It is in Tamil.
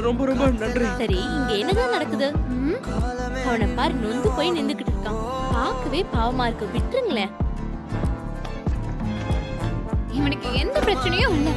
ரொம்ப ரொம்ப நன்றி. சரி, இங்க என்னதான் நடக்குது? அவனை பாரு, நொந்து போய் நின்னுக்கிட்டு இருக்கான். பார்க்கவே பாவமா இருக்கு, விட்டுருங்களேன். இவனுக்கு எந்த பிரச்சனையும் இல்ல.